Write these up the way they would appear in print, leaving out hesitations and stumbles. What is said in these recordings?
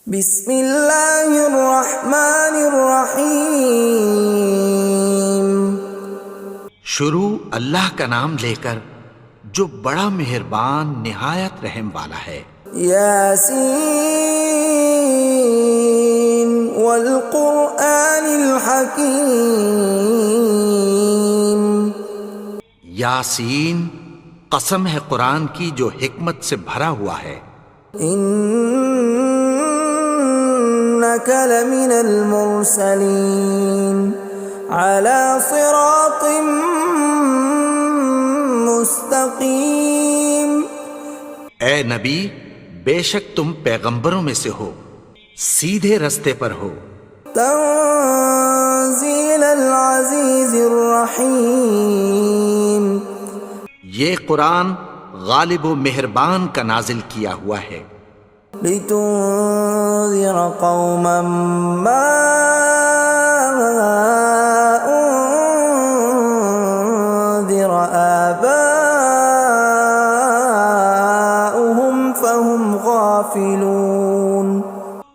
بسم اللہ الرحمن الرحیم۔ شروع اللہ کا نام لے کر جو بڑا مہربان نہایت رحم والا ہے۔ یاسین والقرآن الحکیم۔ یاسین، قسم ہے قرآن کی جو حکمت سے بھرا ہوا ہے۔ انک لمن المرسلین علی صراط مستقیم۔ اے نبی، بے شک تم پیغمبروں میں سے ہو، سیدھے رستے پر ہو۔ تنزیل العزیز الرحیم۔ یہ قرآن غالب و مہربان کا نازل کیا ہوا ہے۔ لتنذر قوما ما انذر آباؤهم فهم غافلون۔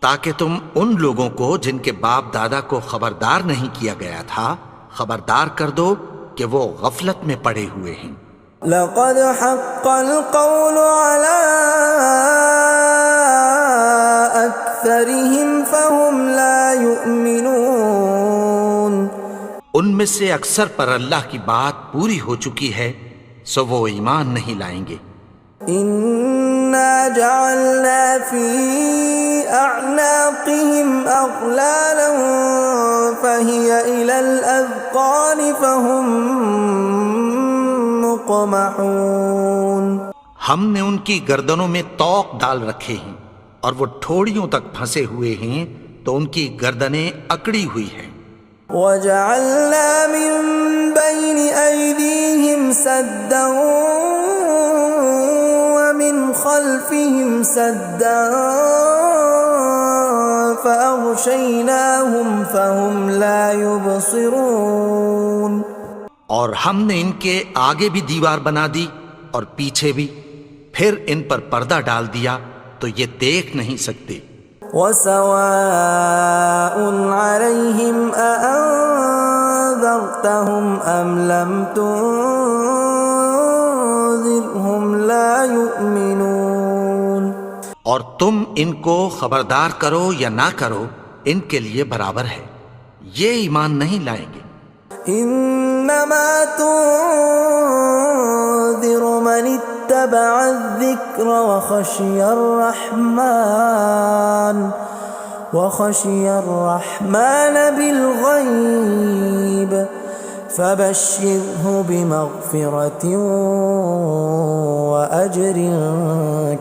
تاکہ تم ان لوگوں کو جن کے باپ دادا کو خبردار نہیں کیا گیا تھا خبردار کر دو کہ وہ غفلت میں پڑے ہوئے ہیں۔ لقد حق القول على أكثرهم فهم لا يؤمنون۔ ان میں سے اکثر پر اللہ کی بات پوری ہو چکی ہے سو وہ ایمان نہیں لائیں گے۔ إنا جعلنا في أعناقهم أغلالا فهي إلى الأذقان فهم مقمحون۔ ہم نے ان کی گردنوں میں طوق ڈال رکھے ہیں اور وہ ٹھوڑیوں تک پھنسے ہوئے ہیں تو ان کی گردنیں اکڑی ہوئی ہیں۔ وَجَعَلْنَا مِن بَيْنِ أَيْدِيهِمْ سَدًّا وَمِنْ خَلْفِهِمْ سَدًّا فَأَغْشَيْنَاهُمْ فَهُمْ لَا يُبْصِرُونَ۔ اور ہم نے ان کے آگے بھی دیوار بنا دی اور پیچھے بھی، پھر ان پر پردہ ڈال دیا تو یہ دیکھ نہیں سکتے۔ وَسَوَاءٌ عَلَيْهِمْ أَأَنذَرْتَهُمْ أَمْ لَمْ تُنذِرْهُمْ لَا يُؤْمِنُونَ۔ اور تم ان کو خبردار کرو یا نہ کرو ان کے لیے برابر ہے، یہ ایمان نہیں لائیں گے۔ انما تنذر من اتبع الذکر وخشی الرحمن بالغیب فبشرہ بمغفرۃ واجر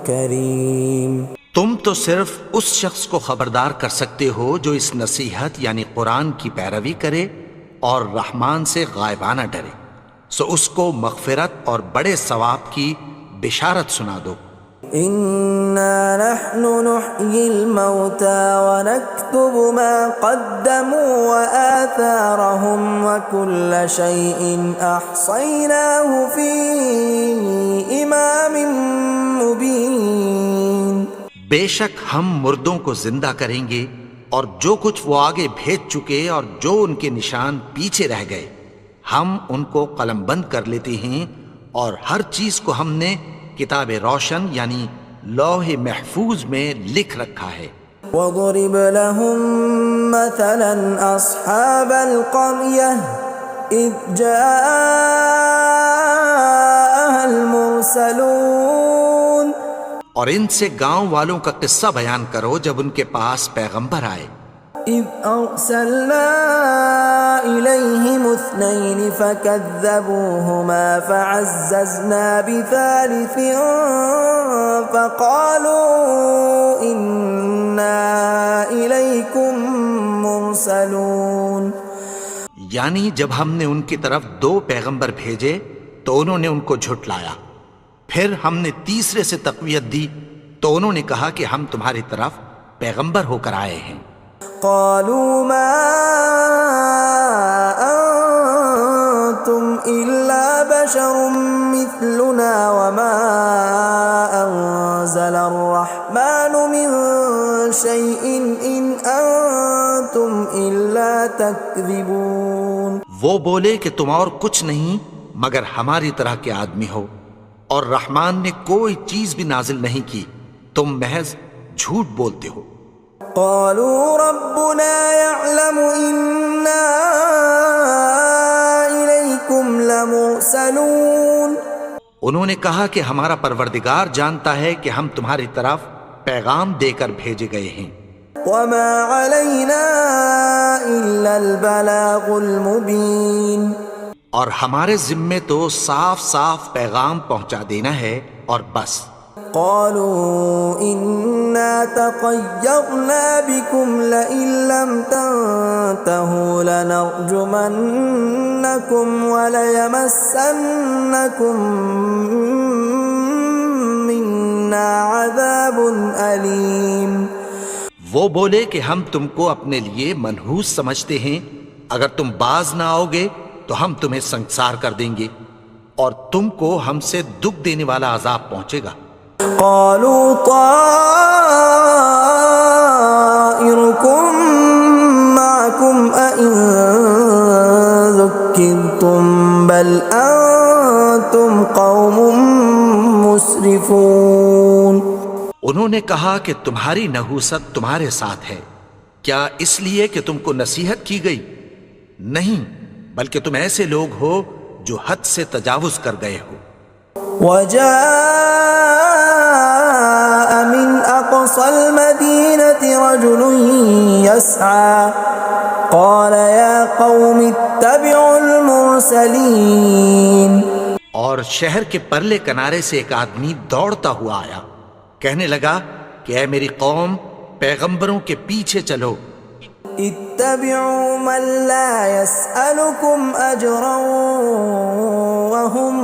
کریم۔ تم تو صرف اس شخص کو خبردار کر سکتے ہو جو اس نصیحت یعنی قرآن کی پیروی کرے اور رحمان سے غائبانہ ڈرے، سو اس کو مغفرت اور بڑے ثواب کی بشارت سنا دو۔ اِنَّا نَحْنُ نُحْيِي الْمَوْتَى وَنَكْتُبُ مَا قَدَّمُوا وَآثَارَهُمْ وَكُلَّ شَيْءٍ أَحْصَيْنَاهُ فِي إِمَامٍ مُبِينٍ۔ بے شک ہم مردوں کو زندہ کریں گے اور جو کچھ وہ آگے بھیج چکے اور جو ان کے نشان پیچھے رہ گئے ہم ان کو قلم بند کر لیتے ہیں، اور ہر چیز کو ہم نے کتاب روشن یعنی لوح محفوظ میں لکھ رکھا ہے۔ وَضُرِبْ لَهُم مَّثَلًا أَصْحَابَ الْقَرْيَةِ إِذْ جَاءَهَا الْمُرْسَلُونَ۔ اور ان سے گاؤں والوں کا قصہ بیان کرو جب ان کے پاس پیغمبر آئے۔ إِذْ أَرْسَلْنَا إِلَيْهِمُ اثْنَيْنِ فَكَذَّبُوهُمَا فَعَزَّزْنَا بِثَالِثٍ فَقَالُوا إِنَّا إِلَيْكُمْ مُرْسَلُونَ۔ یعنی جب ہم نے ان کی طرف دو پیغمبر بھیجے تو انہوں نے ان کو جھٹلایا، پھر ہم نے تیسرے سے تقویت دی تو انہوں نے کہا کہ ہم تمہاری طرف پیغمبر ہو کر آئے ہیں۔ قالوا ما انتم الا بشر مثلنا وما انزل الرحمن من شيء إن أنتم إلا تكذبون. وہ بولے کہ تم اور کچھ نہیں مگر ہماری طرح کے آدمی ہو، اور رحمان نے کوئی چیز بھی نازل نہیں کی، تم محض جھوٹ بولتے ہو. قالوا ربنا يعلم إنا إليكم لمرسلون. انہوں نے کہا کہ ہمارا پروردگار جانتا ہے کہ ہم تمہاری طرف پیغام دے کر بھیجے گئے ہیں. وما علينا إلا البلاغ المبين. اور ہمارے ذمے تو صاف صاف پیغام پہنچا دینا ہے اور بس. قالوا إنا تطيرنا بكم لئن لم تنتهوا لنرجمنكم وليمسنكم منا عذاب أليم. وہ بولے کہ ہم تم کو اپنے لیے منحوس سمجھتے ہیں، اگر تم باز نہ آؤ گے تو ہم تمہیں سنسار کر دیں گے اور تم کو ہم سے دکھ دینے والا عذاب پہنچے گا. قالوا طائركم معكم أئن ذكرتم بل أنتم قوم مسرفون. انہوں نے کہا کہ تمہاری نحوست تمہارے ساتھ ہے، کیا اس لیے کہ تم کو نصیحت کی گئی؟ نہیں، بلکہ تم ایسے لوگ ہو جو حد سے تجاوز کر گئے ہو. وجاء من أقصى المدينة رجل يسعى قال يا قوم اتبعوا المرسلين. اور شہر کے پرلے کنارے سے ایک آدمی دوڑتا ہوا آیا، کہنے لگا کہ اے میری قوم، پیغمبروں کے پیچھے چلو. اتبعوا من لا يسألكم أجرا وهم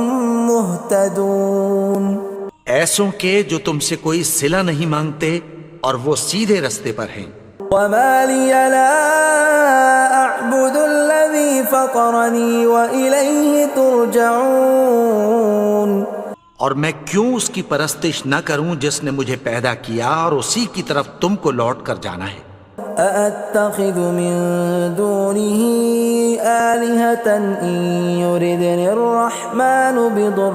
مهتدون. ایسوں کے جو تم سے کوئی صلہ نہیں مانگتے اور وہ سیدھے رستے پر ہیں. وما لي لا أعبد الذي فطرني وإليه ترجعون. اور میں کیوں اس کی پرستش نہ کروں جس نے مجھے پیدا کیا اور اسی کی طرف تم کو لوٹ کر جانا ہے. أأتخذ من دونه آلهة إن يردني الرحمن بضر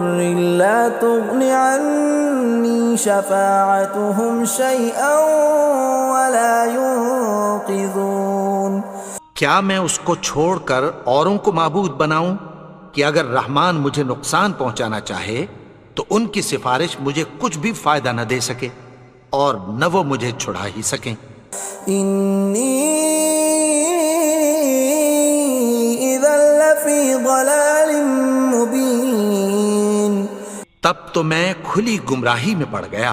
لا تغن عني شفاعتهم شيئا ولا ينقذون. کیا میں اس کو چھوڑ کر اوروں کو معبود بناؤں کہ اگر رحمان مجھے نقصان پہنچانا چاہے تو ان کی سفارش مجھے کچھ بھی فائدہ نہ دے سکے اور نہ وہ مجھے چھڑا ہی سکیں. إني إذا لفي ضلال مبين. تب تو میں کھلی گمراہی میں پڑ گیا.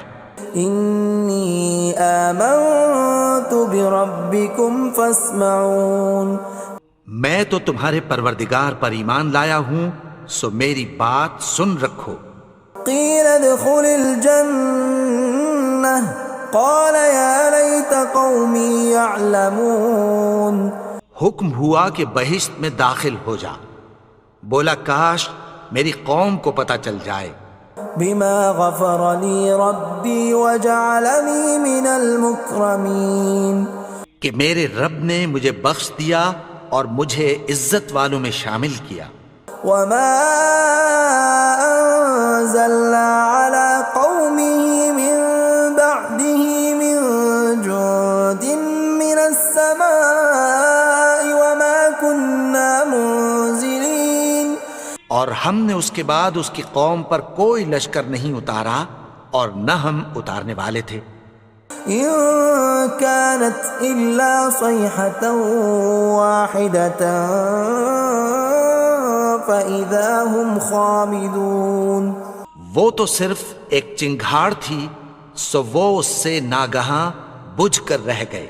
إني آمنت بربكم فاسمعون. میں تو تمہارے پروردگار پر ایمان لایا ہوں، سو میری بات سن رکھو. قيل ادخل الجنة قال يا ليت قومي يعلمون. حکم ہوا کہ بہشت میں داخل ہو جا. بولا کاش میری قوم کو پتہ چل جائے. بما غفر لي ربي وجعلني من المكرمين. کہ میرے رب نے مجھے بخش دیا اور مجھے عزت والوں میں شامل کیا. وما أنزلنا على قومه من بعده من جند من السماء وما كنا منزلين. اور ہم نے اس کے بعد اس کی قوم پر کوئی لشکر نہیں اتارا اور نہ ہم اتارنے والے تھے. إن كانت إلا صيحة واحدة فإذا هم خامدون. وہ تو صرف ایک چنگھاڑ تھی، سو وہ اس سے ناگہاں بجھ کر رہ گئے.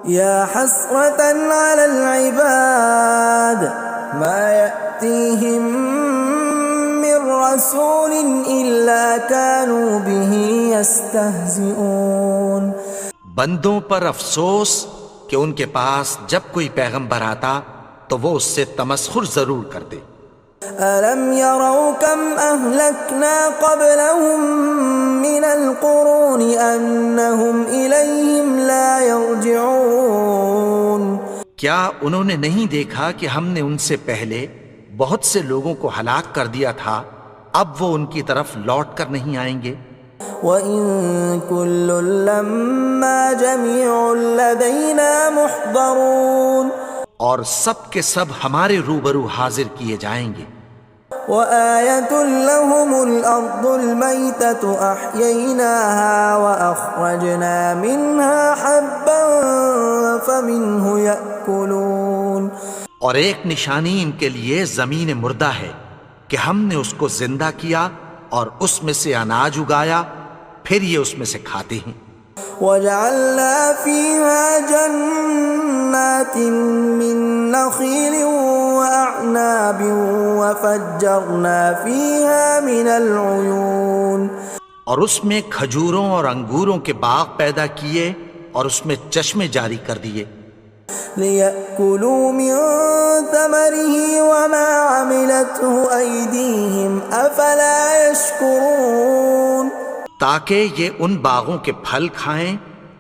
يا حسرة على العباد ما يأتيهم من رسول إلا كانوا به يستهزئون. بندوں پر افسوس کہ ان کے پاس جب کوئی پیغمبر آتا تو وہ اس سے تمسخر ضرور کرتے. ألم يروا كم أهلكنا قبلهم من القرون أنهم إليهم لا يرجعون کیا انہوں نے نہیں دیکھا کہ ہم نے ان سے پہلے بہت سے لوگوں کو ہلاک کر دیا تھا، اب وہ ان کی طرف لوٹ کر نہیں آئیں گے؟ وَإِن كُلٌّ لَّمَّا جَمِيعٌ لَّدَيْنَا مُحْضَرُونَ اور سب کے سب ہمارے روبرو حاضر کیے جائیں گے۔ وَآيَةٌ لَّهُمُ الْأَرْضُ الْمَيْتَةُ أَحْيَيْنَاهَا وَأَخْرَجْنَا مِنْهَا حَبًّا فَمِنْهُ يَأْكُلُونَ اور ایک نشانی ان کے لیے زمین مردہ ہے کہ ہم نے اس کو زندہ کیا اور اس میں سے اناج اگایا، پھر یہ اس میں سے کھاتے ہیں۔ وَجَعَلْنَا فِيهَا جَنَّاتٍ مِّن نَّخِيلٍ وَأَعْنَابٍ وَفَجَّرْنَا فِيهَا مِنَ الْعُيُونِ اور اس میں کھجوروں اور انگوروں کے باغ پیدا کیے اور اس میں چشمے جاری کر دیے، لِيَأْكُلُوا مِن ثَمَرِهِ وَمَا عَمِلَتْهُ أَيْدِيهِمْ أَفَلَا يَشْكُرُونَ تاکہ یہ ان باغوں کے پھل کھائیں،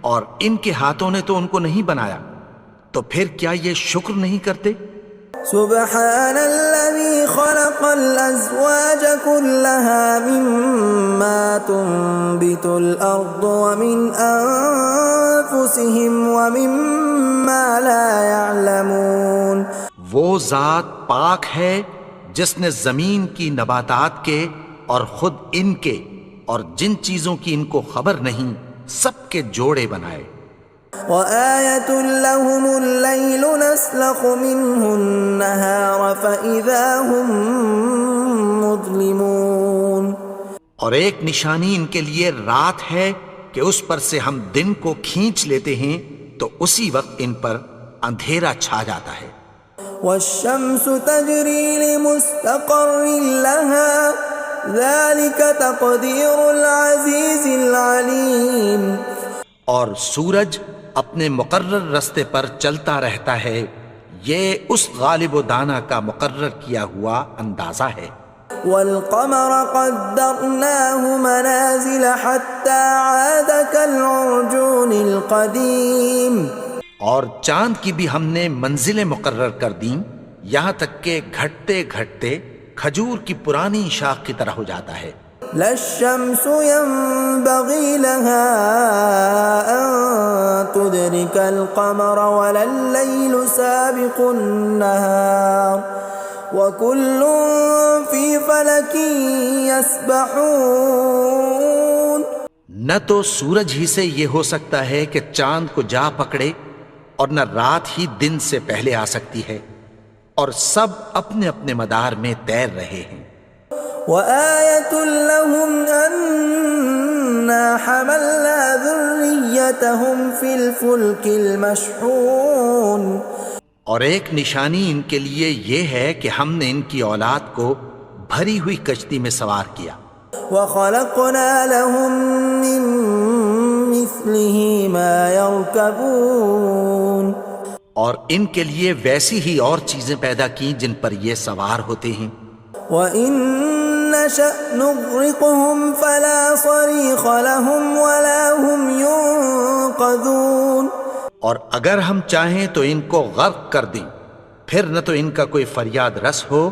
اور ان کے ہاتھوں نے تو ان کو نہیں بنایا، تو پھر کیا یہ شکر نہیں کرتے؟ سبحان الذي خلق الأزواج كلها مما تنبت الأرض ومن أنفسهم ومما لا يعلمون وہ ذات پاک ہے جس نے زمین کی نباتات کے اور خود ان کے اور جن چیزوں کی ان کو خبر نہیں سب کے جوڑے بنائے۔ وَآيَةٌ لَّهُمُ اللَّيْلُ نَسْلَخُ مِنْهُ النَّهَارَ فَإِذَا هُم مُظْلِمُونَ اور ایک نشانی ان کے لیے رات ہے کہ اس پر سے ہم دن کو کھینچ لیتے ہیں تو اسی وقت ان پر اندھیرا چھا جاتا ہے۔ وَالشَّمْسُ تَجْرِي لِمُسْتَقَرٍّ لَّهَا ذَلِكَ تَقْدِيرُ الْعَزِيزِ الْعَلِيمِ اور سورج اپنے مقرر رستے پر چلتا رہتا ہے، یہ اس غالب و دانا کا مقرر کیا ہوا اندازہ ہے۔ وَالْقَمَرَ قَدَّرْنَاهُ مَنَازِلَ حَتَّى عَادَ كَالْعُرْجُونِ الْقَدِيمِ اور چاند کی بھی ہم نے منزلیں مقرر کر دیں، یہاں تک کہ گھٹتے گھٹتے کھجور کی پرانی شاخ کی طرح ہو جاتا ہے۔ لا الشمس ينبغي لها أن تدرك القمر ولا الليل سابق النهار وكل في فلك يسبحون نہ تو سورج ہی سے یہ ہو سکتا ہے کہ چاند کو جا پکڑے، اور نہ رات ہی دن سے پہلے آ سکتی ہے، اور سب اپنے اپنے مدار میں تیر رہے ہیں۔ وَآيَةٌ لَّهُمْ أَنَّا حَمَلْنَا ذُرِّيَّتَهُمْ فِي الْفُلْكِ الْمَشْحُونِ اور ایک نشانی ان کے لیے یہ ہے کہ ہم نے ان کی اولاد کو بھری ہوئی کشتی میں سوار کیا۔ وَخَلَقْنَا لَهُم مِّن مِّثْلِهِ مَا يَرْكَبُونَ اور ان کے لیے ویسی ہی اور چیزیں پیدا کی جن پر یہ سوار ہوتے ہیں۔ وَإِن نَّشَأْ نُغْرِقْهُمْ فَلَا صَرِيخَ لَهُمْ وَلَا هُمْ يُنقَذُونَ اور اگر ہم چاہیں تو ان کو غرق کر دیں، پھر نہ تو ان کا کوئی فریاد رس ہو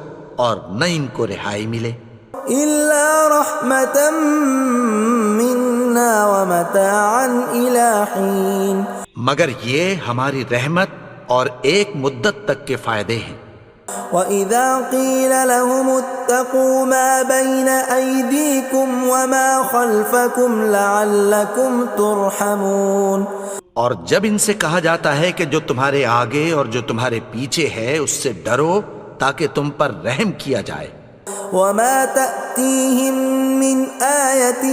اور نہ ان کو رہائی ملے۔ إِلَّا رَحْمَةً مِّنَّا وَمَتَاعًا إِلَىٰ حِينٍ مگر یہ ہماری رحمت اور ایک مدت تک کے فائدے ہیں۔ وَإِذَا قِيلَ لَهُمُ اتَّقُوا مَا بَيْنَ أَيْدِيكُمْ وَمَا خَلْفَكُمْ لَعَلَّكُمْ تُرْحَمُونَ اور جب ان سے کہا جاتا ہے کہ جو تمہارے آگے اور جو تمہارے پیچھے ہے اس سے ڈرو تاکہ تم پر رحم کیا جائے۔ وَمَا تَأْتِيهِم مِّنْ آيَةٍ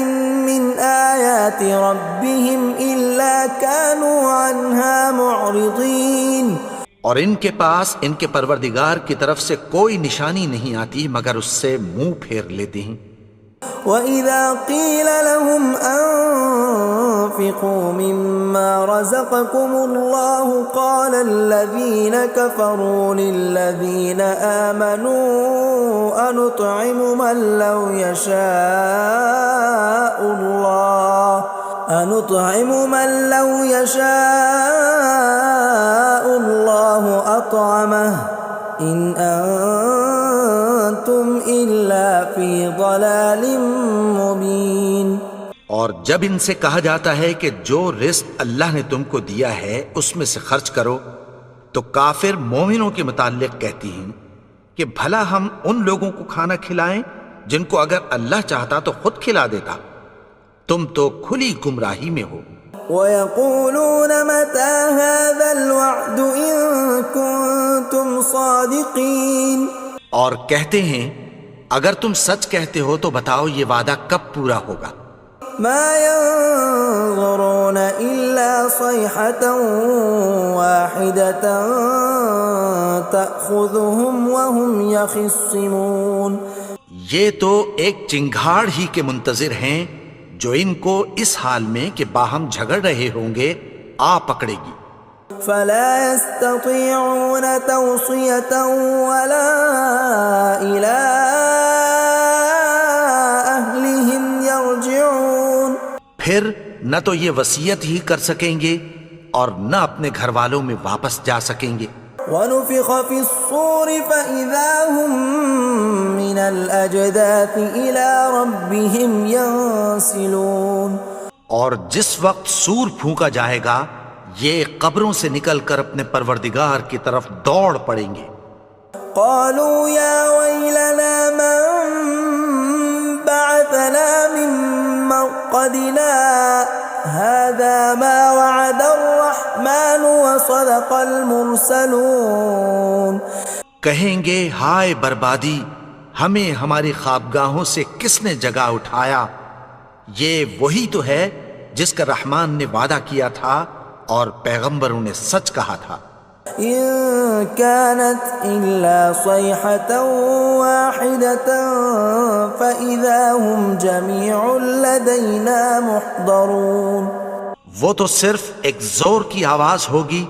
مِّنْ آيَاتِ رَبِّهِمْ إِلَّا كَانُوا عَنْهَا مُعْرِضِينَ اور ان کے پاس ان کے پروردگار کی طرف سے کوئی نشانی نہیں آتی مگر اس سے منہ پھیر لیتے ہیں۔ وَإِذَا قِيلَ لَهُمْ وأنفقوا مما رزقكم الله قال الذين كفروا للذين آمنوا أنطعم من لو يشاء الله أطعمه إن أنتم إلا في ضلال مبين۔ اور جب ان سے کہا جاتا ہے کہ جو رزق اللہ نے تم کو دیا ہے اس میں سے خرچ کرو، تو کافر مومنوں کے متعلق کہتی ہیں کہ بھلا ہم ان لوگوں کو کھانا کھلائیں جن کو اگر اللہ چاہتا تو خود کھلا دیتا، تم تو کھلی گمراہی میں ہو۔ وَيَقُولُونَ مَتَى هَذَا الْوَعْدُ إِن كُنتُمْ صَادِقِينَ، اور کہتے ہیں اگر تم سچ کہتے ہو تو بتاؤ یہ وعدہ کب پورا ہوگا۔ مَا يَنظُرُونَ إِلَّا صَيْحَةً وَاحِدَةً تَأْخُذُهُمْ وَهُمْ يَخِصِّمُونَ، یہ تو ایک چنگھاڑ ہی کے منتظر ہیں جو ان کو اس حال میں کہ باہم جھگڑ رہے ہوں گے آ پکڑے گی۔ فَلَا يَسْتَطِيعُونَ تَوْصِيَةً وَلَا إِلَىٰ أَهْلِهِمْ يَرْجِعُونَ، پھر نہ تو یہ وصیت ہی کر سکیں گے اور نہ اپنے گھر والوں میں واپس جا سکیں گے۔ وَنُفِخَ فِي الصُّورِ فَإِذَا هُم مِّنَ الْأَجْدَاثِ إِلَىٰ رَبِّهِمْ يَنسِلُونَ، اور جس وقت سور پھونکا جائے گا یہ قبروں سے نکل کر اپنے پروردگار کی طرف دوڑ پڑیں گے۔ قالوا يا ويلنا من بعثنا من مرقدنا هذا ما وعد الرحمن وصدق المرسلون، کہیں گے ہائے بربادی، ہمیں ہماری خوابگاہوں سے کس نے جگا اٹھایا، یہ وہی تو ہے جس کا رحمان نے وعدہ کیا تھا اور پیغمبروں نے سچ کہا تھا۔ إن كانت إلا صيحة واحدة فإذا هم جميع لدينا محضرون، وہ تو صرف ایک زور کی آواز ہوگی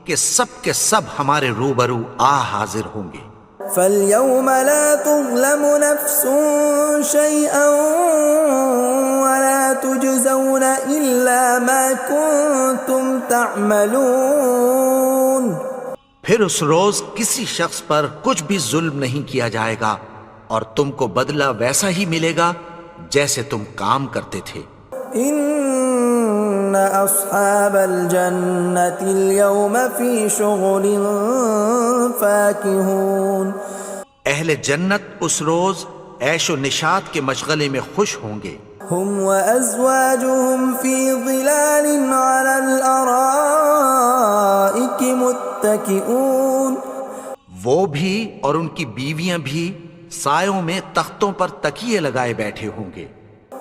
کہ سب کے سب ہمارے روبرو آ حاضر ہوں گے۔ فَالْيَوْمَ لَا تُظْلَمُ نَفْسٌ شَيْئًا وَلَا تُجْزَوْنَ إِلَّا مَا كُنتُمْ تَعْمَلُونَ، پھر اس روز کسی شخص پر کچھ بھی ظلم نہیں کیا جائے گا اور تم کو بدلہ ویسا ہی ملے گا جیسے تم کام کرتے تھے۔ إِنَّ أَصْحَابَ الْجَنَّةِ الْيَوْمَ فِي شُغُلٍ فَاكِهُونَ، اہل جنت اس روز عیش و نشاط کے مشغلے میں خوش ہوں گے۔ هُمْ وَأَزْوَاجُهُمْ فِي ظِلَالٍ عَلَى الْأَرَائِكِ مُتَّكِئُونَ، وہ بھی اور ان کی بیویاں بھی سایوں میں تختوں پر تکیے لگائے بیٹھے ہوں گے۔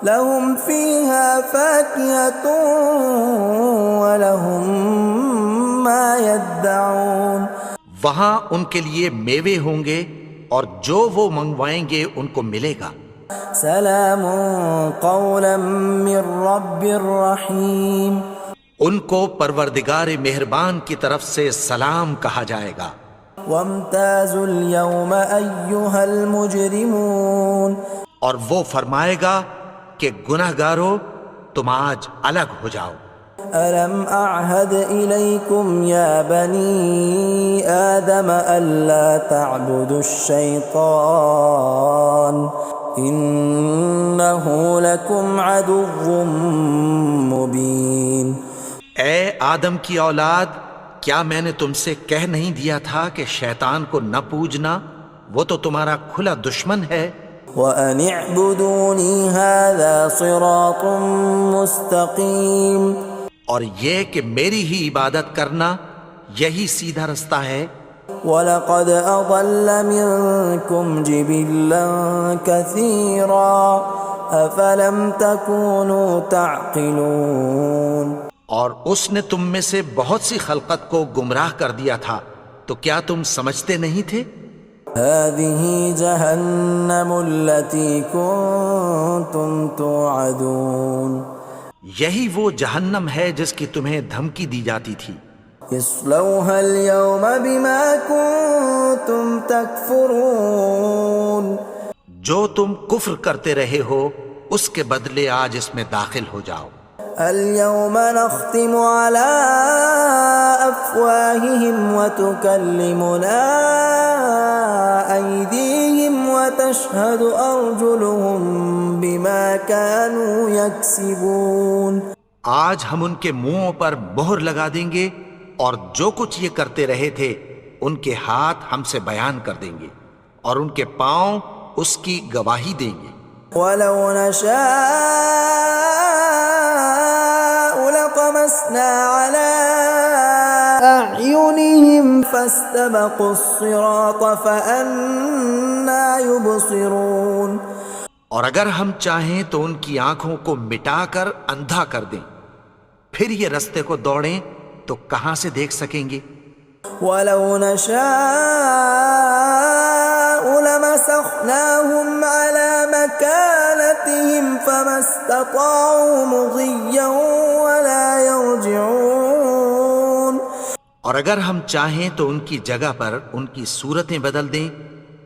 لَهُمْ فِيهَا فَاكِهَةٌ وَلَهُمْ مَا يَدَّعُونَ، وہاں ان کے لیے میوے ہوں گے اور جو وہ منگوائیں گے ان کو ملے گا۔ سلام قولا من رب الرحیم، ان کو پروردگار مہربان کی طرف سے سلام کہا جائے گا۔ وامتازوا اليوم ایھا المجرمون، اور وہ فرمائے گا کہ گنہگارو تم آج الگ ہو جاؤ۔ ألم أعهد إليكم يا بني آدم ألا تعبدوا الشيطان إنه لكم عدو مبين۔ اے آدم کی اولاد، کیا میں نے تم سے کہہ نہیں دیا تھا کہ شیطان کو نہ پوجنا، وہ تو تمہارا کھلا دشمن ہے۔ وَأَنِ اعْبُدُونِي هَذَا صِرَاطٌ مُسْتَقِيمٌ، اور یہ کہ میری ہی عبادت کرنا یہی سیدھا رستہ ہے۔ وَلَقَدْ أَضَلَّ مِنْكُمْ جِبِلًّا كَثِيرًا أَفَلَمْ تَكُونُوا تَعْقِلُونَ، اور اس نے تم میں سے بہت سی خلقت کو گمراہ کر دیا تھا، تو کیا تم سمجھتے نہیں تھے؟ هَذِهِ جَهَنَّمُ الَّتِي كُنْتُمْ تُوعَدُونَ، یہی وہ جہنم ہے جس کی تمہیں دھمکی دی جاتی تھی. اصلوها اليوم بما كنتم تكفرون. جو تم کفر کرتے رہے ہو اس کے بدلے آج اس میں داخل ہو جاؤ. اليوم نختم على أفواههم وتكلمنا أيديهم وتشهد أرجلهم بما كانوا يكسبون. آج ہم ان کے منہوں پر مہر لگا دیں گے اور جو کچھ یہ کرتے رہے تھے ان کے ہاتھ ہم سے بیان کر دیں گے اور ان کے پاؤں اس کی گواہی دیں گے. ولو نشاء لطمسنا على أعينهم فاستبقوا الصراط فأنى يبصرون. اور اگر ہم چاہیں تو ان کی آنکھوں کو مٹا کر اندھا کر دیں، پھر یہ رستے کو دوڑیں تو کہاں سے دیکھ سکیں گے. ولو نشاء لمسخناهم على مكانتهم فما استطاعوا مضيا ولا يرجعون. اور اگر ہم چاہیں تو ان کی جگہ پر ان کی صورتیں بدل دیں،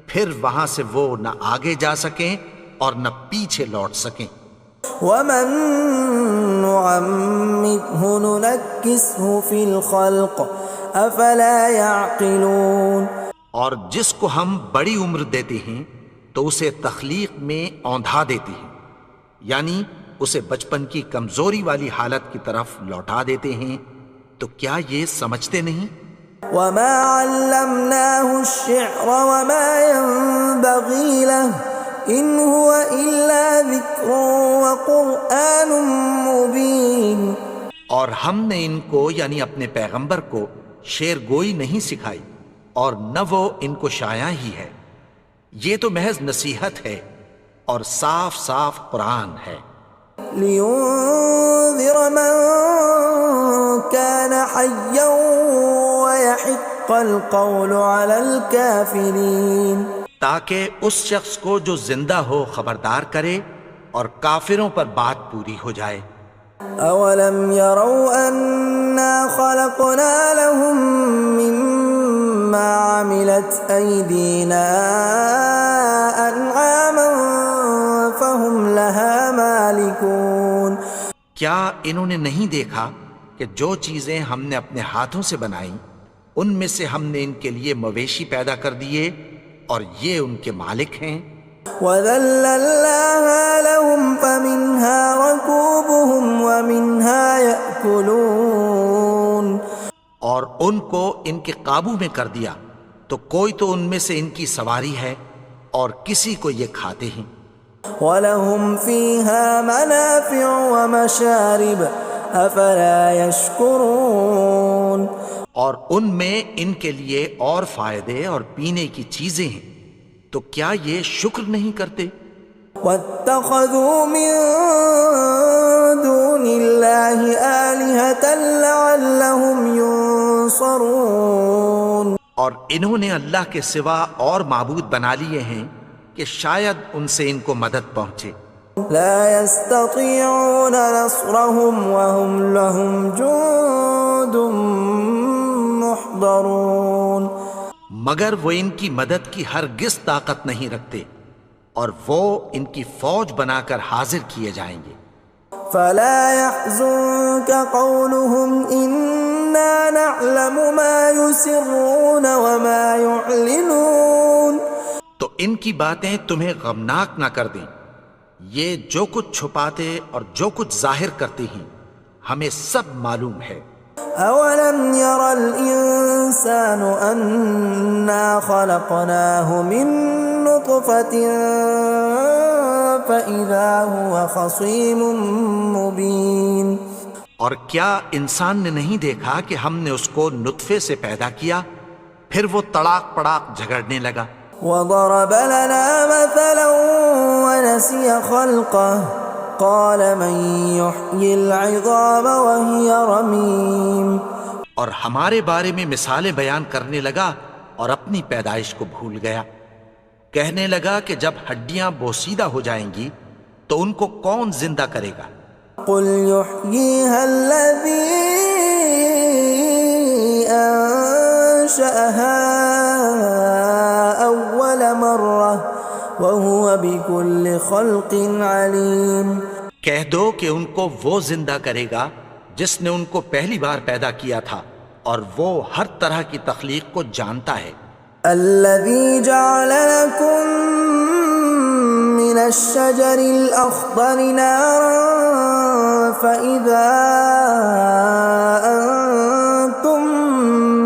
پھر وہاں سے وہ نہ آگے جا سکیں اور نہ پیچھے لوٹ سکیں. ومن نعمره ننكسه في الخلق افلا يعقلون. اور جس کو ہم بڑی عمر دیتے ہیں تو اسے تخلیق میں اوندھا دیتے ہیں، یعنی اسے بچپن کی کمزوری والی حالت کی طرف لوٹا دیتے ہیں. تو کیا یہ سمجھتے نہیں؟ وما علمناه الشعر وما ينبغي له ان هو الا ذکر وقرآن مبین. اور ہم نے ان کو یعنی اپنے پیغمبر کو شعر گوئی نہیں سکھائی اور نہ وہ ان کو شایع ہی ہے، یہ تو محض نصیحت ہے اور صاف صاف قرآن ہے. لینذر من كان حیا ويحق القول على الكافرین. تاکہ اس شخص کو جو زندہ ہو خبردار کرے اور کافروں پر بات پوری ہو جائے. اولم يروا انا خلقنا لهم مما عملت ايدينا انعاما فهم لها مالكون. کیا انہوں نے نہیں دیکھا کہ جو چیزیں ہم نے اپنے ہاتھوں سے بنائیں ان میں سے ہم نے ان کے لیے مویشی پیدا کر دیے اور یہ ان کے مالک ہیں. وَذَلَّلْنَاهَا لَهُمْ فَمِنْهَا رَكُوبُهُمْ وَمِنْهَا يَأْكُلُونَ. اور ان کو ان کے قابو میں کر دیا تو کوئی تو ان میں سے ان کی سواری ہے اور کسی کو یہ کھاتے ہیں. وَلَهُمْ فِيهَا مَنَافِعُ وَمَشَارِبُ أَفَلَا يَشْكُرُونَ. اور ان میں ان کے لیے اور فائدے اور پینے کی چیزیں ہیں، تو کیا یہ شکر نہیں کرتے؟ وَاتَّخَذُوا مِن دُونِ اللَّهِ آلِهَةً لَعَلَّهُمْ يُنصَرُونَ. اور انہوں نے اللہ کے سوا اور معبود بنا لیے ہیں کہ شاید ان سے ان کو مدد پہنچے. لا يستطيعون نصرهم وهم لهم جند محضرون. مگر وہ ان کی مدد کی ہرگز طاقت نہیں رکھتے اور وہ ان کی فوج بنا کر حاضر کیے جائیں گے. فلا يحزنك قولهم إنا نعلم ما يسرون وما يعلنون. تو ان کی باتیں تمہیں غمناک نہ کر دیں، یہ جو کچھ چھپاتے اور جو کچھ ظاہر کرتے ہیں ہمیں سب معلوم ہے. اولم ير الانسان انا خلقناه من نطفة فاذا هو خصيم مبين. اور کیا انسان نے نہیں دیکھا کہ ہم نے اس کو نطفے سے پیدا کیا پھر وہ تڑاک پڑاک جھگڑنے لگا. وضرب لنا مثلا ونسي خلقه قال من يحيي العظام وهي رميم. اور ہمارے بارے میں مثالیں بیان کرنے لگا اور اپنی پیدائش کو بھول گیا. کہنے لگا کہ جب ہڈیاں بوسیدہ ہو جائیں گی تو ان کو کون زندہ کرے گا قل يحييها الذي أنشأها أول مرة وهو بكل خلق عليم۔ کہہ دو کہ ان کو وہ زندہ کرے گا جس نے ان کو پہلی بار پیدا کیا تھا، اور وہ ہر طرح کی تخلیق کو جانتا ہے۔ الذي جعل لكم من الشجر الأخضر نارا فإذا أنتم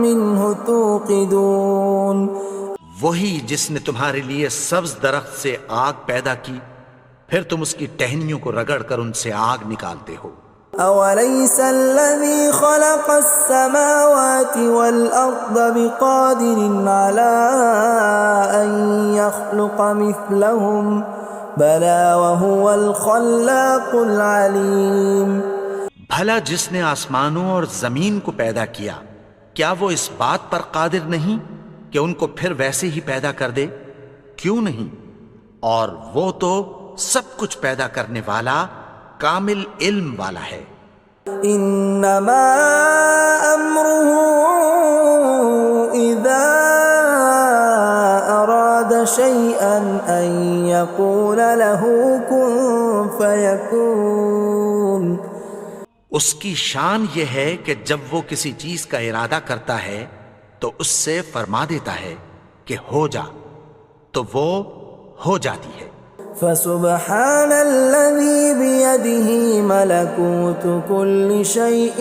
منه توقدون، وہی جس نے تمہارے لیے سبز درخت سے آگ پیدا کی، پھر تم اس کی ٹہنیوں کو رگڑ کر ان سے آگ نکالتے ہو۔ أوليس الذي خلق السماوات والأرض بقادر على أن يخلق مثلهم بلى وهو الخلاق العليم۔ بھلا جس نے آسمانوں اور زمین کو پیدا کیا، کیا وہ اس بات پر قادر نہیں کہ ان کو پھر ویسے ہی پیدا کر دے؟ کیوں نہیں؟ اور وہ تو سب کچھ پیدا کرنے والا، کامل علم والا ہے۔ انما امره اذا اراد شيئا ان يقول له كن فيكون۔ اس کی شان یہ ہے کہ جب وہ کسی چیز کا ارادہ کرتا ہے تو اس سے فرما دیتا ہے کہ ہو جا، تو وہ ہو جاتی ہے۔ فسبحان الذي بيده ملكوت كل شيء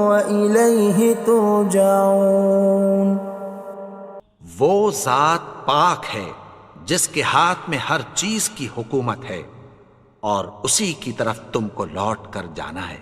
وإليه ترجعون۔ وہ ذات پاک ہے جس کے ہاتھ میں ہر چیز کی حکومت ہے، اور اسی کی طرف تم کو لوٹ کر جانا ہے۔